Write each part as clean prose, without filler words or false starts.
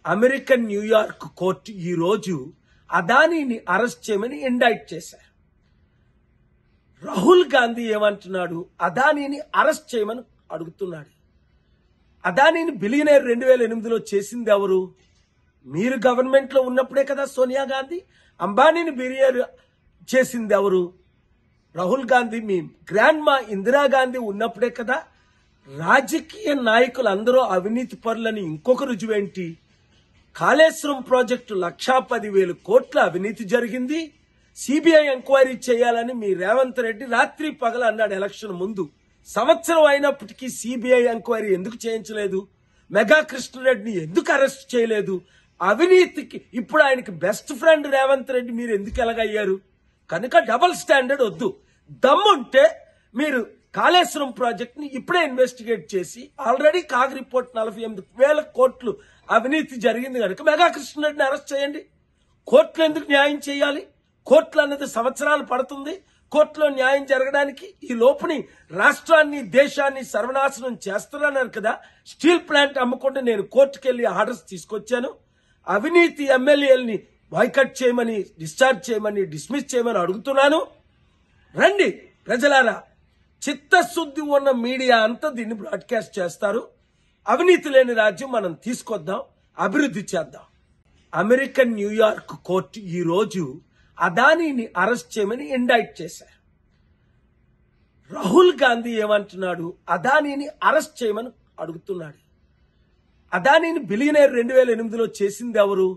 American New York court ఈ రోజు అదానీని arrest చేయమని ఇండైట్ చేశారు. రాహుల్ గాంధీ ఏమంటున్నాడు? అదానీని అరెస్ట్ చేయమని అడుగుతున్నాడు. అదానీని బిలియనర్ 2008లో చేసింది ఎవరు? మీరు గవర్నమెంట్ లో ఉన్నప్పుడే కదా సోనియా గాంధీ. అంబానీని బిలియనర్ చేసింది ఎవరు? రాహుల్ గాంధీ. మీ గ్రాండ్ మా ఇందిరాగాంధీ ఉన్నప్పుడే కదా. రాజకీయ నాయకులు అందరూ అవినీతి పరులని ఇంకొక రుజువేంటి? కాళేశ్వరం ప్రాజెక్టు 1,10,000 కోట్ల అవినీతి జరిగింది. సిబిఐ ఎంక్వైరీ చేయాలని మీ రేవంత్ రెడ్డి రాత్రి పగల అన్నాడు ఎలక్షన్ ముందు. సంవత్సరం అయినప్పటికీ సిబిఐ ఎంక్వైరీ ఎందుకు చేయించలేదు? మెగా కృష్ణారెడ్డిని ఎందుకు అరెస్ట్ చేయలేదు? అవినీతికి ఇప్పుడు ఆయనకి బెస్ట్ ఫ్రెండ్ రేవంత్ రెడ్డి మీరు ఎందుకు ఎలాగయ్యారు? కనుక డబుల్ స్టాండర్డ్ వద్దు. దమ్ముంటే మీరు కాళేశ్వరం ప్రాజెక్ట్ ని ఇప్పుడే ఇన్వెస్టిగేట్ చేసి, ఆల్రెడీ కాగ్ రిపోర్ట్ 48,000 కోట్లు అవినీతి జరిగింది కనుక మెగా కృష్ణారెడ్డిని అరెస్ట్ చేయండి. కోర్టులు ఎందుకు న్యాయం చేయాలి? కోర్టులు అనేది సంవత్సరాలు పడుతుంది. కోర్టులో న్యాయం జరగడానికి ఈ లోపుని రాష్ట్రాన్ని దేశాన్ని సర్వనాశనం చేస్తున్నారు కదా. స్టీల్ ప్లాంట్ అమ్ముకుంటే నేను కోర్టుకెళ్లి ఆర్డర్స్ తీసుకొచ్చాను. అవినీతి ఎమ్మెల్యేలని బాయ్కట్ చేయమని, డిశ్చార్జ్ చేయమని, డిస్మిస్ చేయమని అడుగుతున్నాను. రండి ప్రజలారా. చిత్తశుద్ధి ఉన్న మీడియా అంతా దీన్ని బ్రాడ్కాస్ట్ చేస్తారు. అవినీతి లేని రాజ్యం మనం తీసుకొద్దాం, అభివృద్ధి చేద్దాం. అమెరికన్ న్యూయార్క్ కోర్టు ఈ రోజు అదానీని అరెస్ట్ చేయమని ఇండైట్ చేశారు. రాహుల్ గాంధీ ఏమంటున్నాడు? అదానీని అరెస్ట్ చేయమని అడుగుతున్నాడు. అదానీని బిలియనర్ 2008లో చేసింది ఎవరు?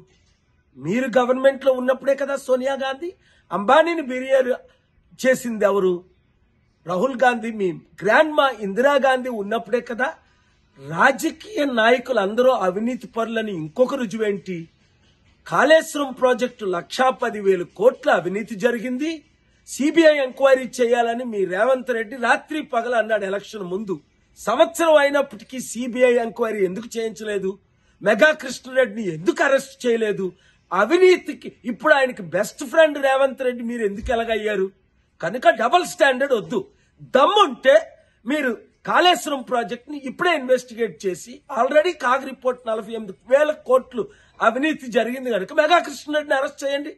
మీరు గవర్నమెంట్ లో ఉన్నప్పుడే కదా సోనియా గాంధీ. అంబానీని బిలియనర్ చేసింది ఎవరు? రాహుల్ గాంధీ. మీ గ్రాండ్ మా ఇందిరాగాంధీ ఉన్నప్పుడే కదా. రాజకీయ నాయకులు అందరూ అవినీతి పరులని ఇంకొక రుజువేంటి? కాళేశ్వరం ప్రాజెక్టు 1,10,000 కోట్ల అవినీతి జరిగింది. సిబిఐ ఎంక్వైరీ చేయాలని మీ రేవంత్ రెడ్డి రాత్రి పగల అన్నాడు ఎలక్షన్ ముందు. సంవత్సరం అయినప్పటికీ సిబిఐ ఎంక్వైరీ ఎందుకు చేయించలేదు? మెగా కృష్ణారెడ్డిని ఎందుకు అరెస్ట్ చేయలేదు? అవినీతికి ఇప్పుడు ఆయనకి బెస్ట్ ఫ్రెండ్ రేవంత్ రెడ్డి మీరు ఎందుకు ఎలాగయ్యారు? కనుక డబుల్ స్టాండర్డ్ వద్దు. దమ్ముంటే మీరు కాళేశ్వరం ప్రాజెక్ట్ ని ఇప్పుడే ఇన్వెస్టిగేట్ చేసి, ఆల్రెడీ కాగ్ రిపోర్ట్ 48,000 కోట్లు అవినీతి జరిగింది కనుక మెగా కృష్ణారెడ్డిని అరెస్ట్ చేయండి.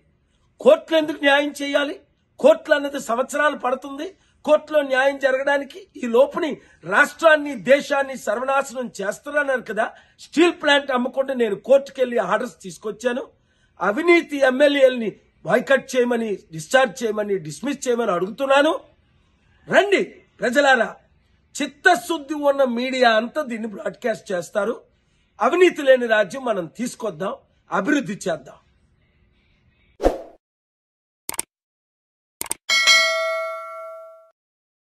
కోర్టులు ఎందుకు న్యాయం చేయాలి? కోర్టులు అనేది సంవత్సరాలు పడుతుంది. కోర్టులో న్యాయం జరగడానికి ఈ లోపుని రాష్ట్రాన్ని దేశాన్ని సర్వనాశనం చేస్తున్నారు కదా. స్టీల్ ప్లాంట్ అమ్ముకుంటే నేను కోర్టుకెళ్లి ఆర్డర్స్ తీసుకొచ్చాను. అవినీతి ఎమ్మెల్యేలని బాయ్కట్ చేయమని, డిశ్చార్జ్ చేయమని, డిస్మిస్ చేయమని అడుగుతున్నాను. రండి ప్రజలారా. చిత్తశుద్ధి ఉన్న మీడియా అంతా దీన్ని బ్రాడ్కాస్ట్ చేస్తారు. అవినీతి లేని రాజ్యం మనం తీసుకొద్దాం, అభివృద్ధి చేద్దాం.